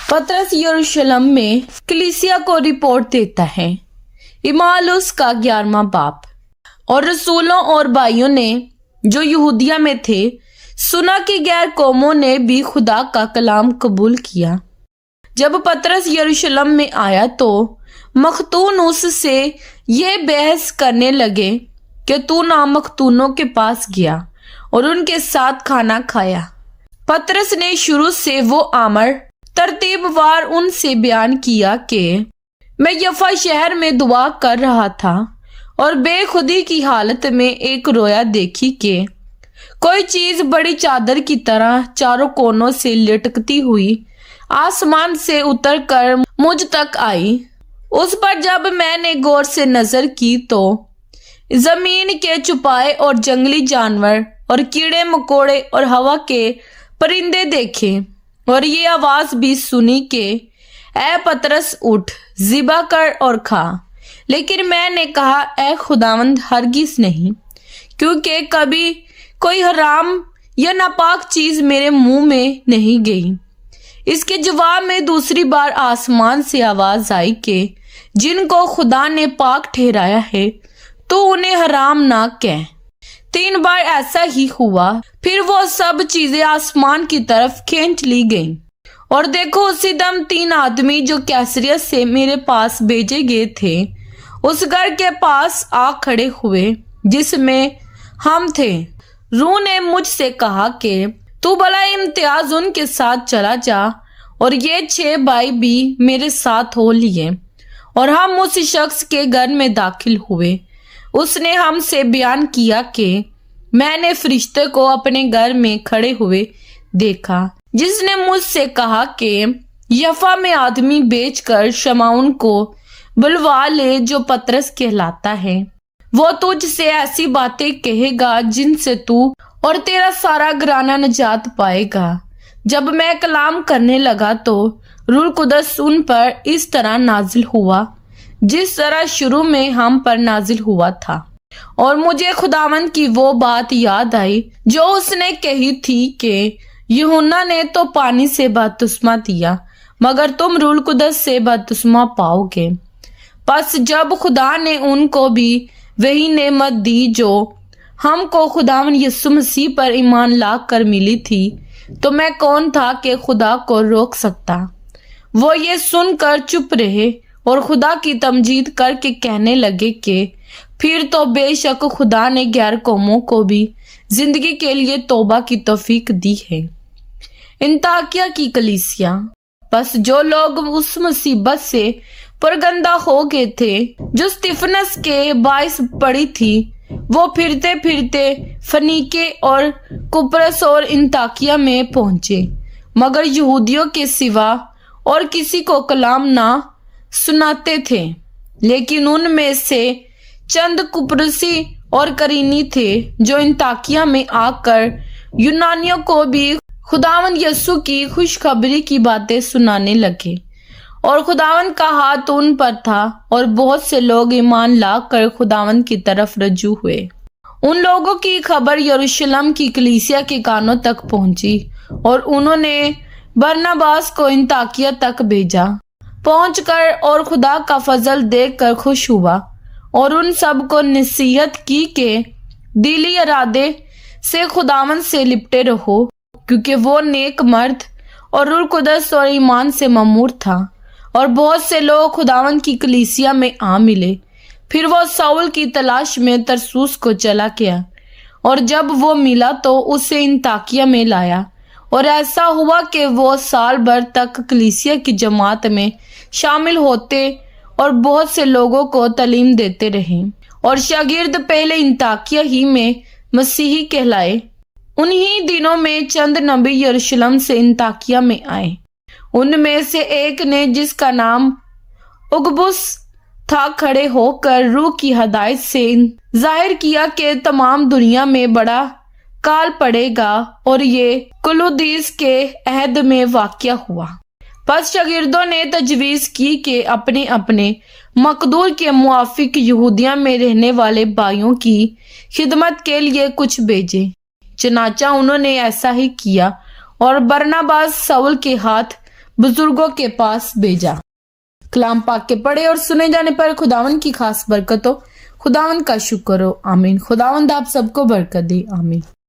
पतरस यरूशलेम में कलीसिया को रिपोर्ट देता है। इमालुस का 11वां बाप। और रसूलों और भाइयों ने जो यहूदिया में थे सुना कि गैर कौमों ने भी खुदा का कलाम कबूल किया। जब पतरस यरूशलेम में आया तो मखतून उससे ये बहस करने लगे कि तू नामख्तूनों के पास गया और उनके साथ खाना खाया। पतरस ने शुरू से वो आमर तरतीबवार उनसे बयान किया कि मैं यफा शहर में दुआ कर रहा था और बेखुदी की हालत में एक रोया देखी कि कोई चीज बड़ी चादर की तरह चारों कोनों से लटकती हुई आसमान से उतरकर मुझ तक आई। उस पर जब मैंने गौर से नजर की तो जमीन के चुपाए और जंगली जानवर और कीड़े मकोड़े और हवा के परिंदे देखे और ये आवाज भी सुनी कि ऐ पतरस उठ, ज़िबा कर और खा। लेकिन मैंने कहा ऐ खुदावंद हरगिज नहीं, क्योंकि कभी कोई हराम या नापाक चीज मेरे मुंह में नहीं गई। इसके जवाब में दूसरी बार आसमान से आवाज आई कि जिनको खुदा ने पाक ठहराया है तो उन्हें हराम ना कह। 3 बार ऐसा ही हुआ। फिर वो सब चीजें आसमान की तरफ खींच ली गईं। और देखो उसी दम 3 आदमी जो कैसरिया से मेरे पास भेजे गए थे उस घर के पास आ खड़े हुए जिसमें हम थे। रूह ने मुझसे कहा कि तू भला इम्तियाज उनके साथ चला जा। और ये 6 भाई भी मेरे साथ हो लिए और हम उस शख्स के घर में दाखिल हुए। उसने हमसे बयान किया कि मैंने फरिश्ते को अपने घर में खड़े हुए देखा जिसने मुझसे कहा कि यफा में आदमी बेचकर शमाउन को बुलवा ले जो पतरस कहलाता है। वो तुझसे ऐसी बातें कहेगा जिनसे तू और तेरा सारा घराना निजात पाएगा। जब मैं कलाम करने लगा तो रूह कुदस उन पर इस तरह नाजिल हुआ जिस तरह शुरू में हम पर नाजिल हुआ था। और मुझे खुदावंद की वो बात याद आई जो उसने कही थी कि यूहन्ना ने तो पानी से बपतिस्मा दिया मगर तुम रूह कुदस से बपतिस्मा पाओगे। बस जब खुदा ने उनको भी वही नेमत दी जो हमको खुदावंद यीशु मसीह पर ईमान ला कर मिली थी तो मैं कौन था कि खुदा को रोक सकता। वो ये सुनकर चुप रहे और खुदा की तमजीद करके कहने लगे कि फिर तो बेशक खुदा ने गैर कौमों को भी जिंदगी के लिए तौबा की तौफीक दी है। अंताकिया की कलीसिया। बस जो लोग उस मुसीबत से परगंदा हो गए थे जो स्तिफनस के बाइस पड़ी थी वो फिरते फिरते फनीके और कुप्रस और अंताकिया में पहुंचे मगर यहूदियों के सिवा और किसी को कलाम ना सुनाते थे। लेकिन उनमें से चंद कुप्रसी और करीनी थे जो अंताकिया में आकर यूनानियों को भी खुदावंद यीशु की खुशखबरी की बातें सुनाने लगे। और खुदावंद का हाथ उन पर था और बहुत से लोग ईमान लाकर खुदावंद की तरफ रजू हुए। उन लोगों की खबर यरूशलेम की कलीसिया के कानों तक पहुंची और उन्होंने बरनबास को अंताकिया तक भेजा। पहुंचकर और खुदा का फजल देखकर खुश हुआ और उन सब को नसीहत की कि दिली इरादे से खुदावंद से लिपटे रहो क्योंकि वो नेक मर्द और रूह कुदस और ईमान से ममूर था। और बहुत से लोग खुदावंद की कलीसिया में आ मिले। फिर वो साउल की तलाश में तरसूस को चला गया और जब वो मिला तो उसे अंताकिया में लाया। और ऐसा हुआ कि वो साल भर तक कलीसिया की जमात में शामिल होते और बहुत से लोगों को तालीम देते रहे। और शागिर्द पहले अंताकिया ही में मसीही कहलाए। उन्हीं दिनों में चंद नबी यरूशलेम से अंताकिया में आए। उनमें से एक ने जिसका नाम उगबुस था खड़े होकर रूह की हदायत से जाहिर किया कि तमाम दुनिया में बड़ा काल पड़ेगा और ये कुलुदीस के अहद में वाक़या हुआ। बस शागिर्दों ने तजवीज़ की कि अपने अपने मकदूर के मुआफिक यहूदिया में रहने वाले भाइयों की खिदमत के लिए कुछ भेजे। चनाचा उन्होंने ऐसा ही किया और बरनबास साउल के हाथ बुजुर्गों के पास भेजा। कलाम पाक के पढ़े और सुने जाने पर खुदावन की खास बरकत हो। खुदावन का शुक्र हो। आमीन। खुदावंद आप सबको बरकत दे। आमीन।